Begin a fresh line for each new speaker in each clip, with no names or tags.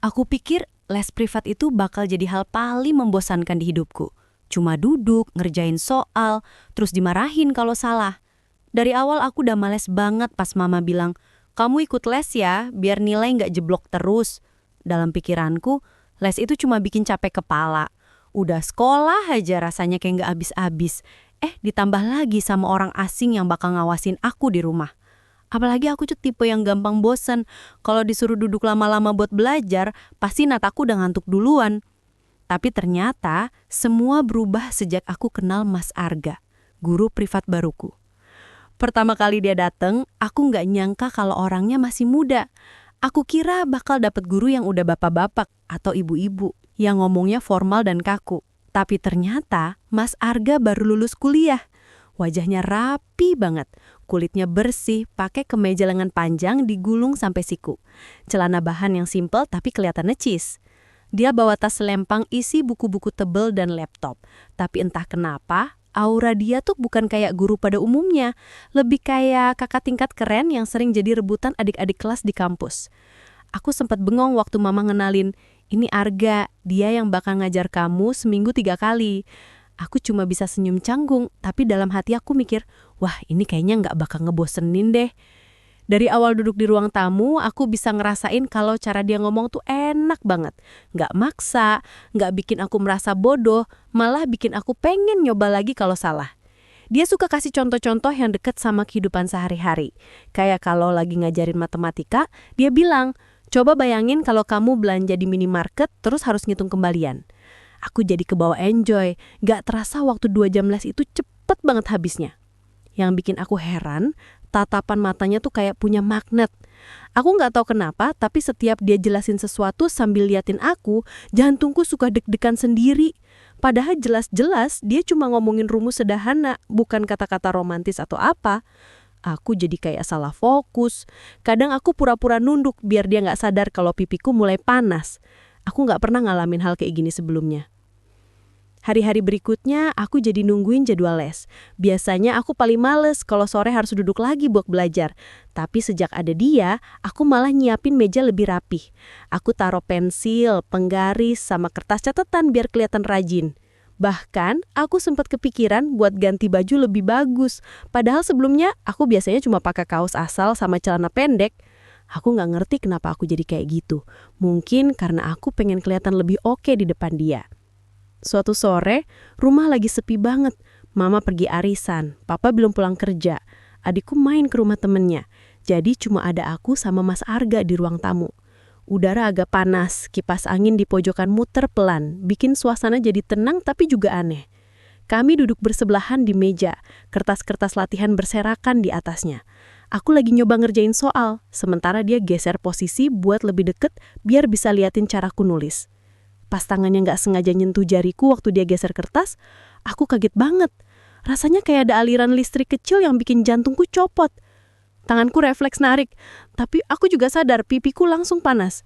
Aku pikir les privat itu bakal jadi hal paling membosankan di hidupku. Cuma duduk, ngerjain soal, terus dimarahin kalau salah. Dari awal aku udah males banget pas mama bilang, kamu ikut les ya, biar nilai nggak jeblok terus. Dalam pikiranku, les itu cuma bikin capek kepala. Udah sekolah aja rasanya kayak nggak habis-habis. Ditambah lagi sama orang asing yang bakal ngawasin aku di rumah. Apalagi aku tuh tipe yang gampang bosen. Kalau disuruh duduk lama-lama buat belajar, pasti mataku udah ngantuk duluan. Tapi ternyata semua berubah sejak aku kenal Mas Arga, guru privat baruku. Pertama kali dia dateng, aku nggak nyangka kalau orangnya masih muda. Aku kira bakal dapet guru yang udah bapak-bapak atau ibu-ibu, yang ngomongnya formal dan kaku. Tapi ternyata Mas Arga baru lulus kuliah. Wajahnya rapi banget, kulitnya bersih, pakai kemeja lengan panjang digulung sampai siku. Celana bahan yang simpel tapi kelihatan necis. Dia bawa tas selempang isi buku-buku tebel dan laptop. Tapi entah kenapa, aura dia tuh bukan kayak guru pada umumnya. Lebih kayak kakak tingkat keren yang sering jadi rebutan adik-adik kelas di kampus. Aku sempat bengong waktu mama ngenalin, ini Arga, dia yang bakal ngajar kamu seminggu 3 kali. Aku cuma bisa senyum canggung, tapi dalam hati aku mikir, wah ini kayaknya nggak bakal ngebosenin deh. Dari awal duduk di ruang tamu, aku bisa ngerasain kalau cara dia ngomong tuh enak banget. Nggak maksa, nggak bikin aku merasa bodoh, malah bikin aku pengen nyoba lagi kalau salah. Dia suka kasih contoh-contoh yang deket sama kehidupan sehari-hari. Kayak kalau lagi ngajarin matematika, dia bilang, coba bayangin kalau kamu belanja di minimarket terus harus ngitung kembalian. Aku jadi kebawa enjoy, gak terasa waktu 2 jam les itu cepet banget habisnya. Yang bikin aku heran, tatapan matanya tuh kayak punya magnet. Aku gak tahu kenapa, tapi setiap dia jelasin sesuatu sambil liatin aku, jantungku suka deg-degan sendiri. Padahal jelas-jelas dia cuma ngomongin rumus sederhana, bukan kata-kata romantis atau apa. Aku jadi kayak salah fokus. Kadang aku pura-pura nunduk biar dia gak sadar kalau pipiku mulai panas. Aku gak pernah ngalamin hal kayak gini sebelumnya. Hari-hari berikutnya aku jadi nungguin jadwal les. Biasanya aku paling males kalau sore harus duduk lagi buat belajar. Tapi sejak ada dia, aku malah nyiapin meja lebih rapih. Aku taruh pensil, penggaris, sama kertas catatan biar kelihatan rajin. Bahkan aku sempat kepikiran buat ganti baju lebih bagus. Padahal sebelumnya aku biasanya cuma pakai kaos asal sama celana pendek. Aku nggak ngerti kenapa aku jadi kayak gitu. Mungkin karena aku pengen kelihatan lebih oke di depan dia. Suatu sore, rumah lagi sepi banget. Mama pergi arisan, papa belum pulang kerja. Adikku main ke rumah temennya. Jadi cuma ada aku sama Mas Arga di ruang tamu. Udara agak panas, kipas angin di pojokan muter pelan, bikin suasana jadi tenang tapi juga aneh. Kami duduk bersebelahan di meja, kertas-kertas latihan berserakan di atasnya. Aku lagi nyoba ngerjain soal, sementara dia geser posisi buat lebih deket biar bisa liatin caraku nulis. Pas tangannya nggak sengaja nyentuh jariku waktu dia geser kertas, aku kaget banget. Rasanya kayak ada aliran listrik kecil yang bikin jantungku copot. Tanganku refleks narik, tapi aku juga sadar pipiku langsung panas.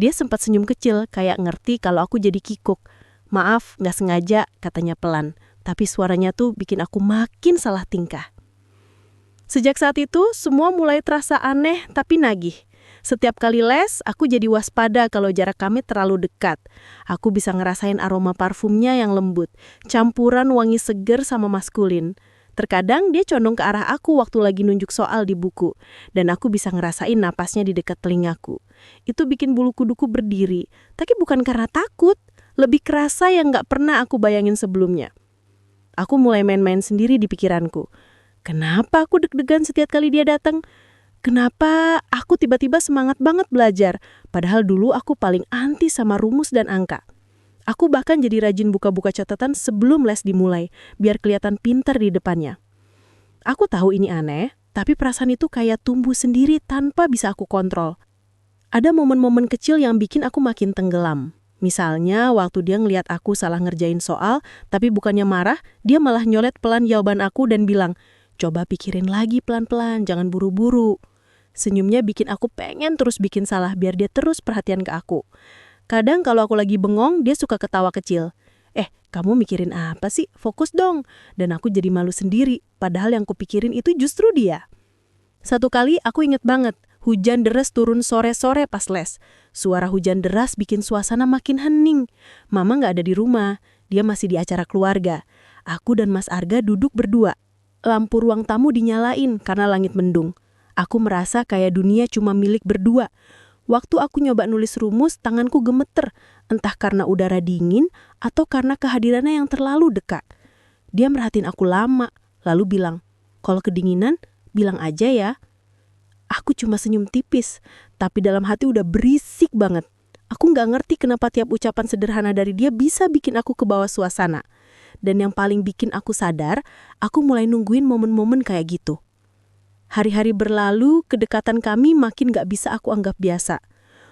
Dia sempat senyum kecil, kayak ngerti kalau aku jadi kikuk. Maaf, nggak sengaja, katanya pelan. Tapi suaranya tuh bikin aku makin salah tingkah. Sejak saat itu, semua mulai terasa aneh tapi nagih. Setiap kali les, aku jadi waspada kalau jarak kami terlalu dekat. Aku bisa ngerasain aroma parfumnya yang lembut, campuran wangi seger sama maskulin. Terkadang dia condong ke arah aku waktu lagi nunjuk soal di buku, dan aku bisa ngerasain napasnya di dekat telingaku. Itu bikin bulu kuduku berdiri, tapi bukan karena takut, lebih kerasa yang gak pernah aku bayangin sebelumnya. Aku mulai main-main sendiri di pikiranku. Kenapa aku deg-degan setiap kali dia datang? Kenapa aku tiba-tiba semangat banget belajar, padahal dulu aku paling anti sama rumus dan angka. Aku bahkan jadi rajin buka-buka catatan sebelum les dimulai, biar kelihatan pintar di depannya. Aku tahu ini aneh, tapi perasaan itu kayak tumbuh sendiri tanpa bisa aku kontrol. Ada momen-momen kecil yang bikin aku makin tenggelam. Misalnya waktu dia ngeliat aku salah ngerjain soal, tapi bukannya marah, dia malah nyolet pelan jawaban aku dan bilang, coba pikirin lagi pelan-pelan, jangan buru-buru. Senyumnya bikin aku pengen terus bikin salah biar dia terus perhatian ke aku. Kadang kalau aku lagi bengong, dia suka ketawa kecil. Kamu mikirin apa sih? Fokus dong. Dan aku jadi malu sendiri, padahal yang kupikirin itu justru dia. Satu kali aku inget banget,
Hujan deras turun sore-sore pas les. Suara hujan deras bikin suasana makin hening. Mama nggak ada di rumah, dia masih di acara keluarga. Aku dan Mas Arga duduk berdua. Lampu ruang tamu dinyalain karena langit mendung. Aku merasa kayak dunia cuma milik berdua. Waktu aku nyoba nulis rumus, tanganku gemeter. Entah karena udara dingin atau karena kehadirannya yang terlalu dekat. Dia merhatiin aku lama, lalu bilang, "Kalau kedinginan, bilang aja ya." Aku cuma senyum tipis, tapi dalam hati udah berisik banget. Aku nggak ngerti kenapa tiap ucapan sederhana dari dia bisa bikin aku ke bawah suasana. Dan yang paling bikin aku sadar, aku mulai nungguin momen-momen kayak gitu. Hari-hari berlalu, kedekatan kami makin gak bisa aku anggap biasa.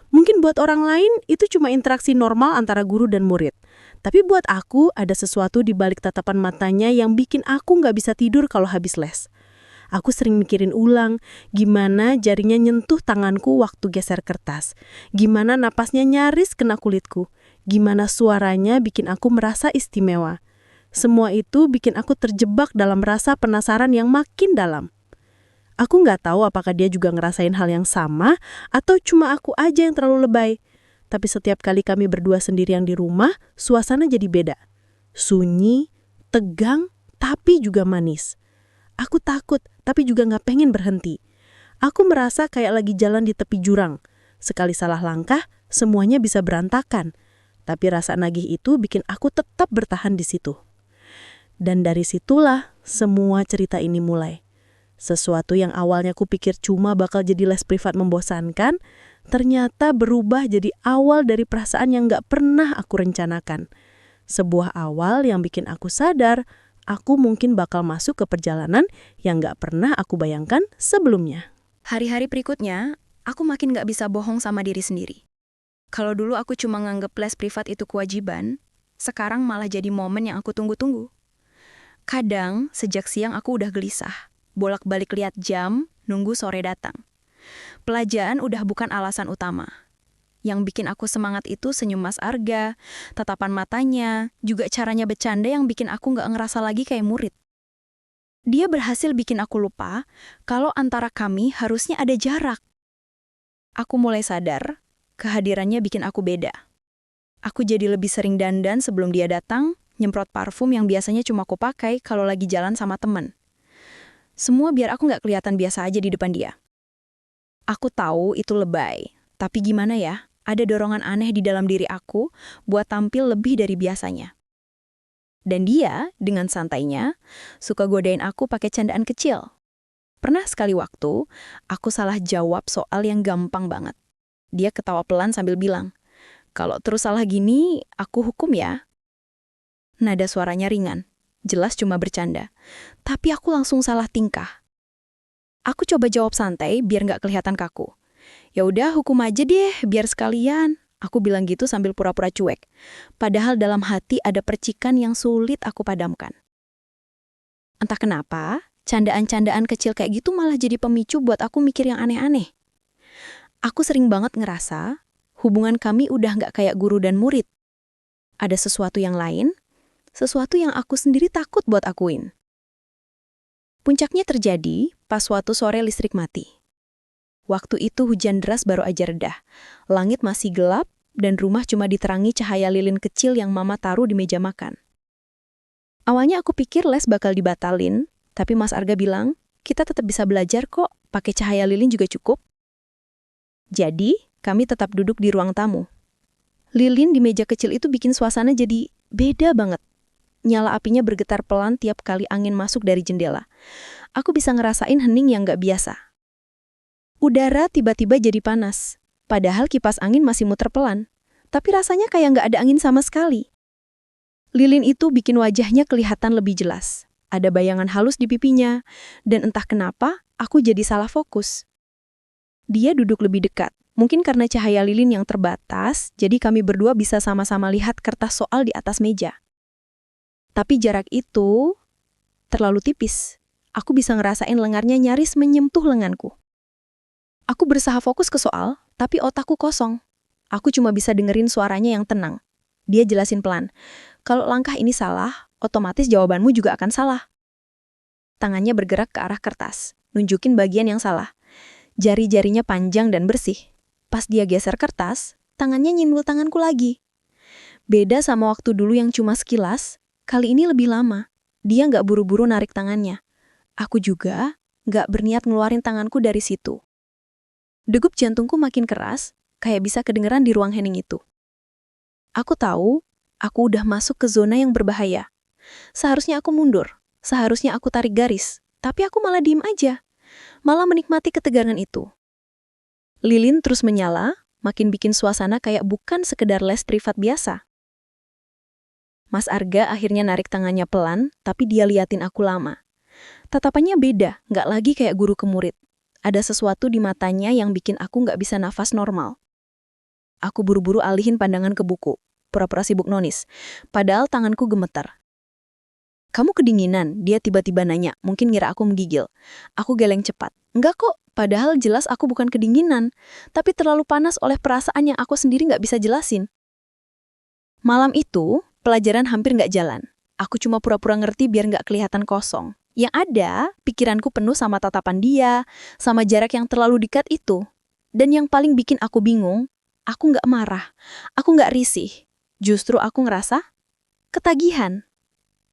Mungkin buat orang lain itu cuma interaksi normal antara guru dan murid. Tapi buat aku ada sesuatu di balik tatapan matanya yang bikin aku gak bisa tidur kalau habis les. Aku sering mikirin ulang, gimana jarinya nyentuh tanganku waktu geser kertas. Gimana napasnya nyaris kena kulitku. Gimana suaranya bikin aku merasa istimewa. Semua itu bikin aku terjebak dalam rasa penasaran yang makin dalam. Aku nggak tahu apakah dia juga ngerasain hal yang sama atau cuma aku aja yang terlalu lebay. Tapi setiap kali kami berdua sendirian di rumah, suasana jadi beda. Sunyi, tegang, tapi juga manis. Aku takut, tapi juga nggak pengen berhenti. Aku merasa kayak lagi jalan di tepi jurang. Sekali salah langkah, semuanya bisa berantakan. Tapi rasa nagih itu bikin aku tetap bertahan di situ. Dan dari situlah semua cerita ini mulai. Sesuatu yang awalnya kupikir cuma bakal jadi les privat membosankan, ternyata berubah jadi awal dari perasaan yang gak pernah aku rencanakan. Sebuah awal yang bikin aku sadar, aku mungkin bakal masuk ke perjalanan yang gak pernah aku bayangkan sebelumnya.
Hari-hari berikutnya, aku makin gak bisa bohong sama diri sendiri. Kalau dulu aku cuma nganggep les privat itu kewajiban, sekarang malah jadi momen yang aku tunggu-tunggu. Kadang, sejak siang aku udah gelisah. Bolak-balik lihat jam, nunggu sore datang. Pelajaran udah bukan alasan utama. Yang bikin aku semangat itu senyum Mas Arga, tatapan matanya, juga caranya bercanda yang bikin aku nggak ngerasa lagi kayak murid. Dia berhasil bikin aku lupa kalau antara kami harusnya ada jarak. Aku mulai sadar, kehadirannya bikin aku beda. Aku jadi lebih sering dandan sebelum dia datang, nyemprot parfum yang biasanya cuma aku pakai kalau lagi jalan sama teman. Semua biar aku nggak kelihatan biasa aja di depan dia. Aku tahu itu lebay, tapi gimana ya, ada dorongan aneh di dalam diri aku buat tampil lebih dari biasanya. Dan dia, dengan santainya, suka godain aku pakai candaan kecil. Pernah sekali waktu, aku salah jawab soal yang gampang banget. Dia ketawa pelan sambil bilang, "Kalau terus salah gini, aku hukum ya." Nada suaranya ringan. Jelas cuma bercanda. Tapi aku langsung salah tingkah. Aku coba jawab santai biar nggak kelihatan kaku. "Ya udah, hukum aja deh, biar sekalian." Aku bilang gitu sambil pura-pura cuek. Padahal dalam hati ada percikan yang sulit aku padamkan. Entah kenapa, candaan-candaan kecil kayak gitu malah jadi pemicu buat aku mikir yang aneh-aneh. Aku sering banget ngerasa hubungan kami udah nggak kayak guru dan murid. Ada sesuatu yang lain, sesuatu yang aku sendiri takut buat akuin. Puncaknya terjadi pas suatu sore listrik mati. Waktu itu hujan deras baru aja reda. Langit masih gelap dan rumah cuma diterangi cahaya lilin kecil yang Mama taruh di meja makan. Awalnya aku pikir les bakal dibatalin, tapi Mas Arga bilang, "Kita tetap bisa belajar kok, pakai cahaya lilin juga cukup." Jadi, kami tetap duduk di ruang tamu. Lilin di meja kecil itu bikin suasana jadi beda banget. Nyala apinya bergetar pelan tiap kali angin masuk dari jendela. Aku bisa ngerasain hening yang gak biasa. Udara tiba-tiba jadi panas, padahal kipas angin masih muter pelan. Tapi rasanya kayak gak ada angin sama sekali. Lilin itu bikin wajahnya kelihatan lebih jelas. Ada bayangan halus di pipinya, dan entah kenapa aku jadi salah fokus. Dia duduk lebih dekat. Mungkin karena cahaya lilin yang terbatas, jadi kami berdua bisa sama-sama lihat kertas soal di atas meja. Tapi jarak itu terlalu tipis. Aku bisa ngerasain lengannya nyaris menyentuh lenganku. Aku berusaha fokus ke soal, tapi otakku kosong. Aku cuma bisa dengerin suaranya yang tenang. Dia jelasin pelan, "Kalau langkah ini salah, otomatis jawabanmu juga akan salah." Tangannya bergerak ke arah kertas, nunjukin bagian yang salah. Jari-jarinya panjang dan bersih. Pas dia geser kertas, tangannya nyindul tanganku lagi. Beda sama waktu dulu yang cuma sekilas, kali ini lebih lama. Dia nggak buru-buru narik tangannya. Aku juga nggak berniat ngeluarin tanganku dari situ. Degup jantungku makin keras, kayak bisa kedengeran di ruang hening itu. Aku tahu, aku udah masuk ke zona yang berbahaya. Seharusnya aku mundur, seharusnya aku tarik garis, tapi aku malah diem aja. Malah menikmati ketegangan itu. Lilin terus menyala, makin bikin suasana kayak bukan sekedar les privat biasa. Mas Arga akhirnya narik tangannya pelan, tapi dia liatin aku lama. Tatapannya beda, nggak lagi kayak guru ke murid. Ada sesuatu di matanya yang bikin aku nggak bisa nafas normal. Aku buru-buru alihin pandangan ke buku, pura-pura sibuk nonis. Padahal tanganku gemetar. Kamu kedinginan, dia tiba-tiba nanya, mungkin ngira aku menggigil. Aku geleng cepat. Enggak kok, padahal jelas aku bukan kedinginan, tapi terlalu panas oleh perasaan yang aku sendiri nggak bisa jelasin. Malam itu, pelajaran hampir nggak jalan. Aku cuma pura-pura ngerti biar nggak kelihatan kosong. Yang ada, pikiranku penuh sama tatapan dia, sama jarak yang terlalu dekat itu. Dan yang paling bikin aku bingung, aku nggak marah, aku nggak risih. Justru aku ngerasa ketagihan.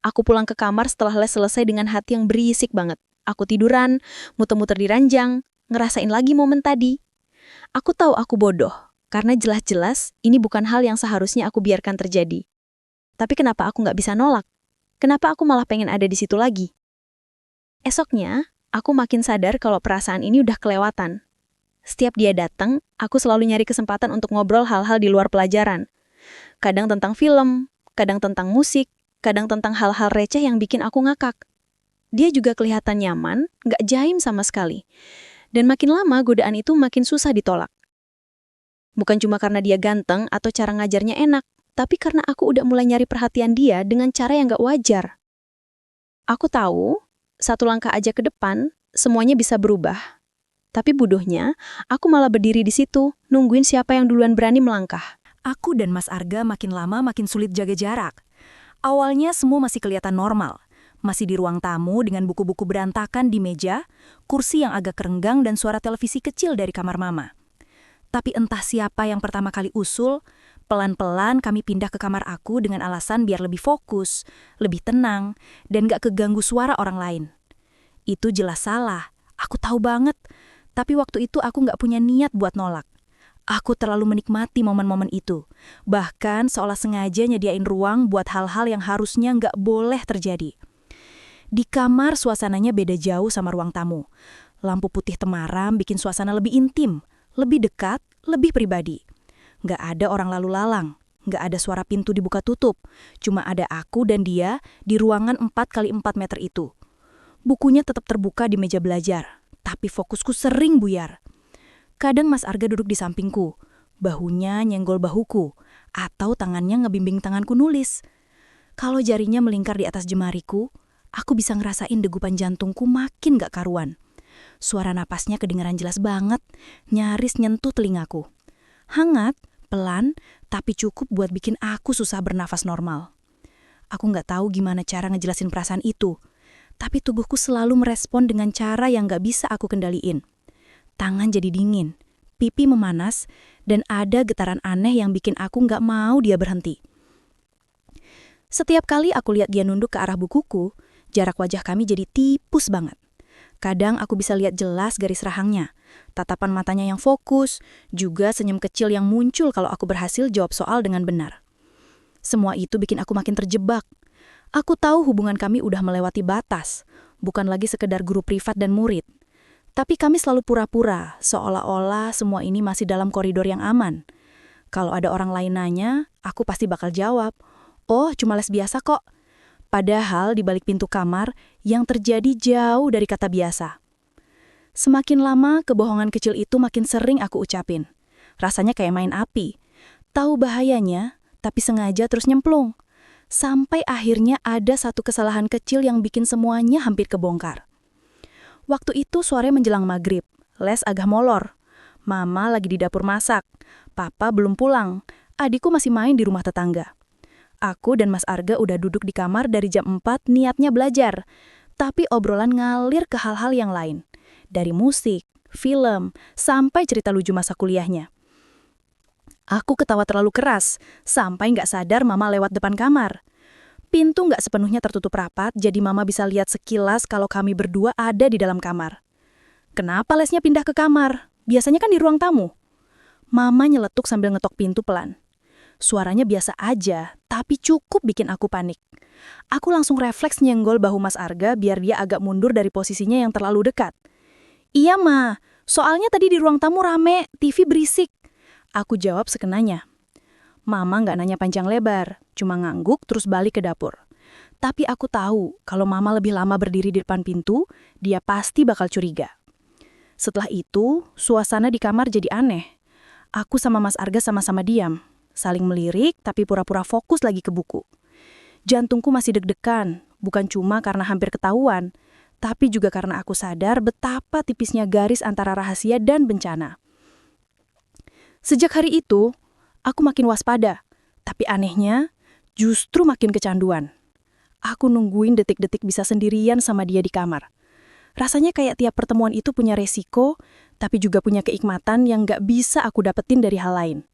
Aku pulang ke kamar setelah les selesai dengan hati yang berisik banget. Aku tiduran, muter-muter di ranjang, ngerasain lagi momen tadi. Aku tahu aku bodoh, karena jelas-jelas ini bukan hal yang seharusnya aku biarkan terjadi. Tapi kenapa aku nggak bisa nolak? Kenapa aku malah pengen ada di situ lagi? Esoknya, aku makin sadar kalau perasaan ini udah kelewatan. Setiap dia datang, aku selalu nyari kesempatan untuk ngobrol hal-hal di luar pelajaran. Kadang tentang film, kadang tentang musik, kadang tentang hal-hal receh yang bikin aku ngakak. Dia juga kelihatan nyaman, nggak jaim sama sekali. Dan makin lama godaan itu makin susah ditolak. Bukan cuma karena dia ganteng atau cara ngajarnya enak, tapi karena aku udah mulai nyari perhatian dia dengan cara yang nggak wajar. Aku tahu, satu langkah aja ke depan, semuanya bisa berubah. Tapi bodohnya, aku malah berdiri di situ, nungguin siapa yang duluan berani melangkah.
Aku dan Mas Arga makin lama makin sulit jaga jarak. Awalnya semua masih kelihatan normal. Masih di ruang tamu dengan buku-buku berantakan di meja, kursi yang agak kerenggang dan suara televisi kecil dari kamar mama. Tapi entah siapa yang pertama kali usul, pelan-pelan kami pindah ke kamar aku dengan alasan biar lebih fokus, lebih tenang, dan gak keganggu suara orang lain. Itu jelas salah, aku tahu banget. Tapi waktu itu aku gak punya niat buat nolak. Aku terlalu menikmati momen-momen itu. Bahkan seolah sengaja nyediain ruang buat hal-hal yang harusnya nggak boleh terjadi. Di kamar suasananya beda jauh sama ruang tamu. Lampu putih temaram bikin suasana lebih intim, lebih dekat, lebih pribadi. Nggak ada orang lalu lalang, nggak ada suara pintu dibuka tutup. Cuma ada aku dan dia di ruangan 4x4 meter itu. Bukunya tetap terbuka di meja belajar, tapi fokusku sering buyar. Kadang Mas Arga duduk di sampingku, bahunya nyenggol bahuku, atau tangannya ngebimbing tanganku nulis. Kalau jarinya melingkar di atas jemariku, aku bisa ngerasain degupan jantungku makin gak karuan. Suara napasnya kedengaran jelas banget, nyaris nyentuh telingaku. Hangat, pelan, tapi cukup buat bikin aku susah bernafas normal. Aku gak tahu gimana cara ngejelasin perasaan itu, tapi tubuhku selalu merespon dengan cara yang gak bisa aku kendaliin. Tangan jadi dingin, pipi memanas, dan ada getaran aneh yang bikin aku nggak mau dia berhenti. Setiap kali aku lihat dia nunduk ke arah bukuku, jarak wajah kami jadi tipus banget. Kadang aku bisa lihat jelas garis rahangnya, tatapan matanya yang fokus, juga senyum kecil yang muncul kalau aku berhasil jawab soal dengan benar. Semua itu bikin aku makin terjebak. Aku tahu hubungan kami udah melewati batas, bukan lagi sekedar guru privat dan murid. Tapi kami selalu pura-pura, seolah-olah semua ini masih dalam koridor yang aman. Kalau ada orang lain nanya, aku pasti bakal jawab, "Oh, cuma les biasa kok." Padahal di balik pintu kamar, yang terjadi jauh dari kata biasa. Semakin lama, kebohongan kecil itu makin sering aku ucapin. Rasanya kayak main api. Tahu bahayanya, tapi sengaja terus nyemplung. Sampai akhirnya ada satu kesalahan kecil yang bikin semuanya hampir kebongkar. Waktu itu sore menjelang maghrib, les agak molor. Mama lagi di dapur masak, papa belum pulang, adikku masih main di rumah tetangga. Aku dan Mas Arga udah duduk di kamar dari jam 4 niatnya belajar, tapi obrolan ngalir ke hal-hal yang lain. Dari musik,
film, sampai cerita lucu masa kuliahnya. Aku ketawa terlalu keras, sampai nggak sadar mama lewat depan kamar. Pintu nggak sepenuhnya tertutup rapat, jadi mama bisa lihat sekilas kalau kami berdua ada di dalam kamar. Kenapa Lesnya pindah ke kamar? Biasanya kan di ruang tamu. Mama nyeletuk sambil ngetok pintu pelan. Suaranya biasa aja, tapi cukup bikin aku panik. Aku langsung refleks nyenggol bahu Mas Arga biar dia agak mundur dari posisinya yang terlalu dekat. Iya, Ma. Soalnya tadi di ruang tamu rame, TV berisik. Aku jawab sekenanya. Mama nggak nanya panjang lebar, cuma ngangguk terus balik ke dapur. Tapi aku tahu kalau Mama lebih lama berdiri di depan pintu, dia pasti bakal curiga. Setelah itu, suasana di kamar jadi aneh. Aku sama Mas Arga sama-sama diam, saling melirik tapi pura-pura fokus lagi ke buku. Jantungku masih deg-degan, bukan cuma karena hampir ketahuan, tapi juga karena aku sadar betapa tipisnya garis antara rahasia dan bencana. Sejak hari itu, aku makin waspada, tapi anehnya justru makin kecanduan. Aku nungguin detik-detik bisa sendirian sama dia di kamar. Rasanya kayak tiap pertemuan itu punya resiko, tapi juga punya keikmatan yang gak bisa aku dapetin dari hal lain.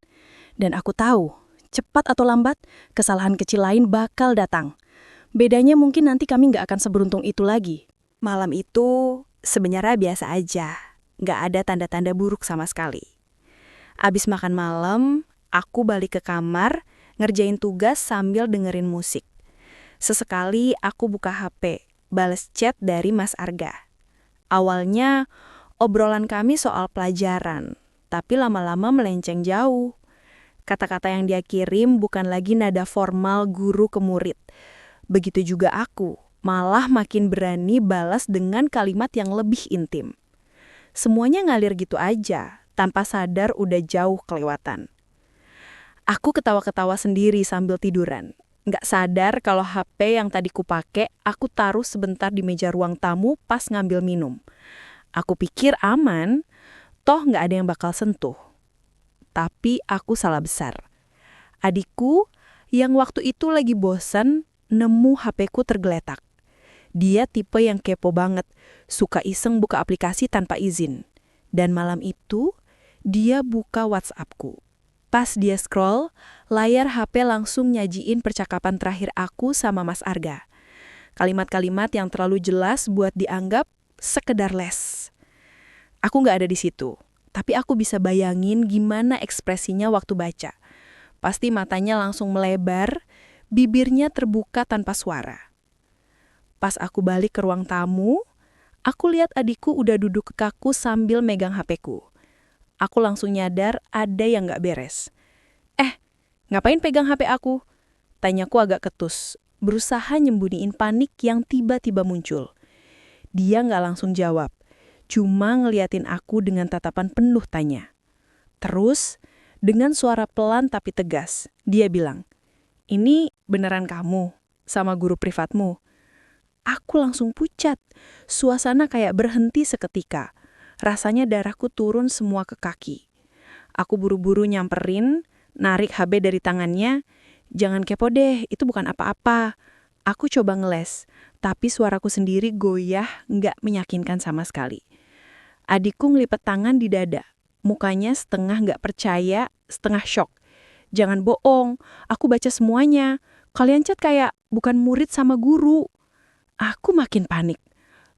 Dan aku tahu, cepat atau lambat, kesalahan kecil lain bakal datang. Bedanya mungkin nanti kami gak akan seberuntung itu lagi.
Malam itu sebenarnya biasa aja, gak ada tanda-tanda buruk sama sekali. Abis makan malam, aku balik ke kamar, ngerjain tugas sambil dengerin musik. Sesekali aku buka HP, bales chat dari Mas Arga. Awalnya, obrolan kami soal pelajaran, tapi lama-lama melenceng jauh. Kata-kata yang dia kirim bukan lagi nada formal guru ke murid. Begitu juga aku, malah makin berani balas dengan kalimat yang lebih intim. Semuanya ngalir gitu aja, tanpa sadar udah jauh kelewatan. Aku ketawa-ketawa sendiri sambil tiduran. Nggak sadar kalau HP yang tadi kupake, aku taruh sebentar di meja ruang tamu pas ngambil minum. Aku pikir aman, toh nggak ada yang bakal sentuh. Tapi aku salah besar. Adikku yang waktu itu lagi bosan, nemu HP-ku tergeletak. Dia tipe yang kepo banget, suka iseng buka aplikasi tanpa izin. Dan malam itu, dia buka WhatsApp-ku. Pas dia scroll, layar HP langsung nyajiin percakapan terakhir aku sama Mas Arga. Kalimat-kalimat yang terlalu jelas buat dianggap sekedar les. Aku nggak ada di situ, tapi aku bisa bayangin gimana ekspresinya waktu baca. Pasti matanya langsung melebar, bibirnya terbuka tanpa suara. Pas aku balik ke ruang tamu, aku lihat adikku udah duduk kaku sambil megang HP-ku. Aku langsung nyadar ada yang gak beres. Ngapain pegang HP aku? Tanyaku agak ketus, berusaha nyembunyiin panik yang tiba-tiba muncul. Dia gak langsung jawab, cuma ngeliatin aku dengan tatapan penuh tanya. Terus, dengan suara pelan tapi tegas, dia bilang, "Ini beneran kamu sama guru privatmu?" Aku langsung pucat, suasana kayak berhenti seketika. Rasanya darahku turun semua ke kaki. Aku buru-buru nyamperin, narik HP dari tangannya. "Jangan kepo deh, itu bukan apa-apa." Aku coba ngeles, tapi suaraku sendiri goyah, nggak meyakinkan sama sekali. Adikku ngelipet tangan di dada, mukanya setengah nggak percaya, setengah shock. "Jangan bohong, aku baca semuanya. Kalian chat kayak bukan murid sama guru." Aku makin panik.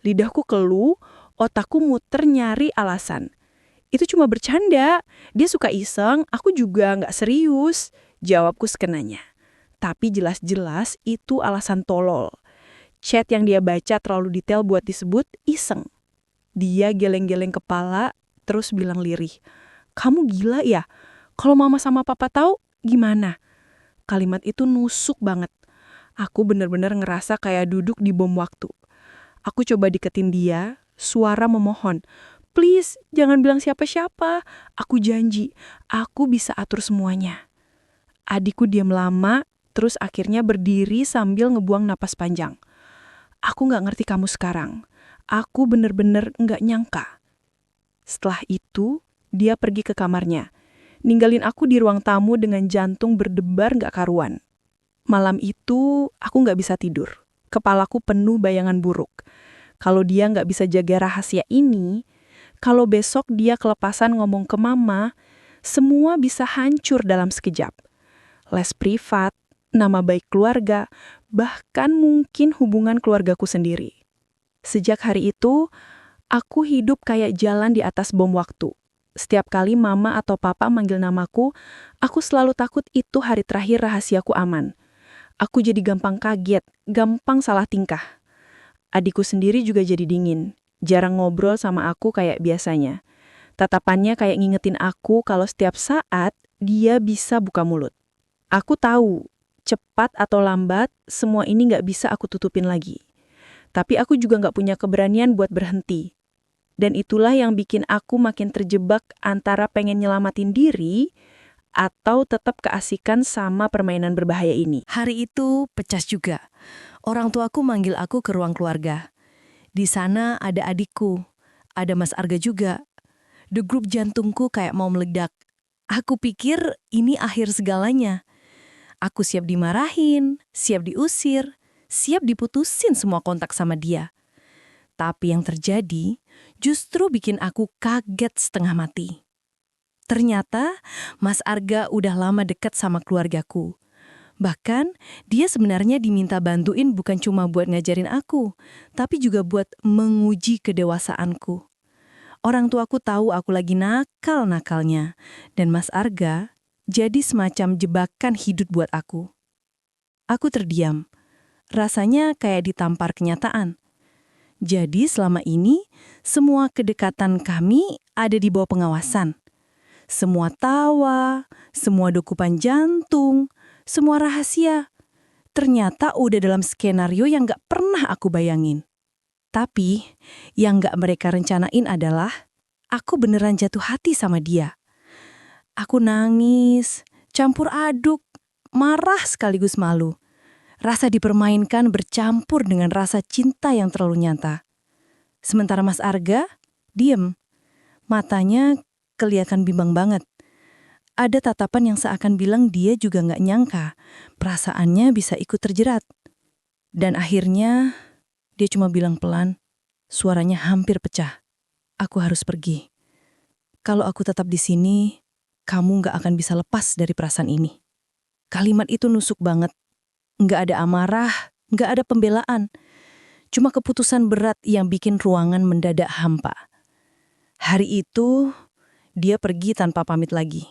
Lidahku keluh, otakku muter nyari alasan. "Itu cuma bercanda, dia suka iseng, aku juga nggak serius," jawabku sekenanya. Tapi jelas-jelas itu alasan tolol. Chat yang dia baca terlalu detail buat disebut iseng. Dia geleng-geleng kepala, terus bilang lirih, "Kamu gila ya? Kalau mama sama papa tahu, gimana?" Kalimat itu nusuk banget. Aku bener-bener ngerasa kayak duduk di bom waktu. Aku coba deketin dia, suara memohon, "Please, jangan bilang siapa-siapa. Aku janji, aku bisa atur semuanya." Adikku diam lama, terus akhirnya berdiri sambil ngebuang napas panjang. "Aku nggak ngerti kamu sekarang. Aku bener-bener nggak nyangka." Setelah itu, dia pergi ke kamarnya, ninggalin aku di ruang tamu dengan jantung berdebar nggak karuan. Malam itu, aku nggak bisa tidur. Kepalaku penuh bayangan buruk. Kalau dia nggak bisa jaga rahasia ini,
kalau besok dia kelepasan ngomong ke mama, semua bisa hancur dalam sekejap. Les privat, nama baik keluarga, bahkan mungkin hubungan keluargaku sendiri. Sejak hari itu, aku hidup kayak jalan di atas bom waktu. Setiap kali mama atau papa manggil namaku, aku selalu takut itu hari terakhir rahasiaku aman. Aku jadi gampang kaget, gampang salah tingkah. Adikku sendiri juga jadi dingin, jarang ngobrol sama aku kayak biasanya. Tatapannya kayak ngingetin aku kalau setiap saat dia bisa buka mulut. Aku tahu, cepat atau lambat, semua ini nggak bisa aku tutupin lagi. Tapi aku juga nggak punya keberanian buat berhenti. Dan itulah yang bikin aku makin terjebak antara pengen nyelamatin diri atau tetap keasikan sama permainan berbahaya ini.
Hari itu pecah juga. Orang tuaku manggil aku ke ruang keluarga. Di sana ada adikku, ada Mas Arga juga. Degup jantungku kayak mau meledak. Aku pikir ini akhir segalanya. Aku siap dimarahin, siap diusir, siap diputusin semua kontak sama dia. Tapi yang terjadi justru bikin aku kaget setengah mati. Ternyata Mas Arga udah lama dekat sama keluargaku. Bahkan dia sebenarnya diminta bantuin bukan cuma buat ngajarin aku, tapi juga buat menguji kedewasaanku. Orang tuaku tahu aku lagi nakal-nakalnya, dan Mas Arga jadi semacam jebakan hidup buat aku. Aku terdiam, rasanya kayak ditampar kenyataan. Jadi selama ini, semua kedekatan kami ada di bawah pengawasan. Semua tawa, semua dokupan jantung, semua rahasia. Ternyata udah dalam skenario yang gak pernah aku bayangin. Tapi, yang gak mereka rencanain adalah, aku beneran jatuh hati sama dia. Aku nangis, campur aduk, marah sekaligus malu. Rasa dipermainkan bercampur dengan rasa cinta yang terlalu nyata. Sementara Mas Arga, diem. Matanya kelihatan bimbang banget. Ada tatapan yang seakan bilang dia juga nggak nyangka perasaannya bisa ikut terjerat. Dan akhirnya dia cuma bilang pelan, suaranya hampir pecah. Aku harus pergi. Kalau aku tetap di sini, kamu nggak akan bisa lepas dari perasaan ini. Kalimat itu nusuk banget. Nggak ada amarah, nggak ada pembelaan. Cuma keputusan berat yang bikin ruangan mendadak hampa. Hari itu, dia pergi tanpa pamit lagi.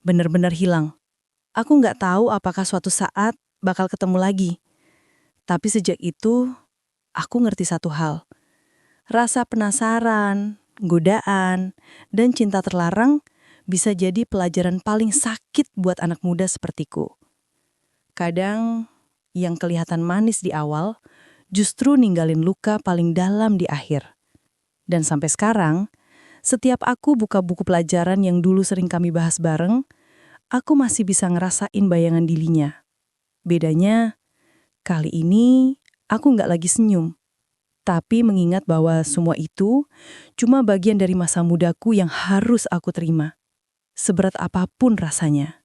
Benar-benar hilang. Aku nggak tahu apakah suatu saat bakal ketemu lagi. Tapi sejak itu, aku ngerti satu hal. Rasa penasaran, godaan, dan cinta terlarang bisa jadi pelajaran paling sakit buat anak muda sepertiku. Kadang, yang kelihatan manis di awal, justru ninggalin luka paling dalam di akhir. Dan sampai sekarang, setiap aku buka buku pelajaran yang dulu sering kami bahas bareng, aku masih bisa ngerasain bayangan dirinya. Bedanya, kali ini aku nggak lagi senyum, tapi mengingat bahwa semua itu cuma bagian dari masa mudaku yang harus aku terima. Seberat apapun rasanya.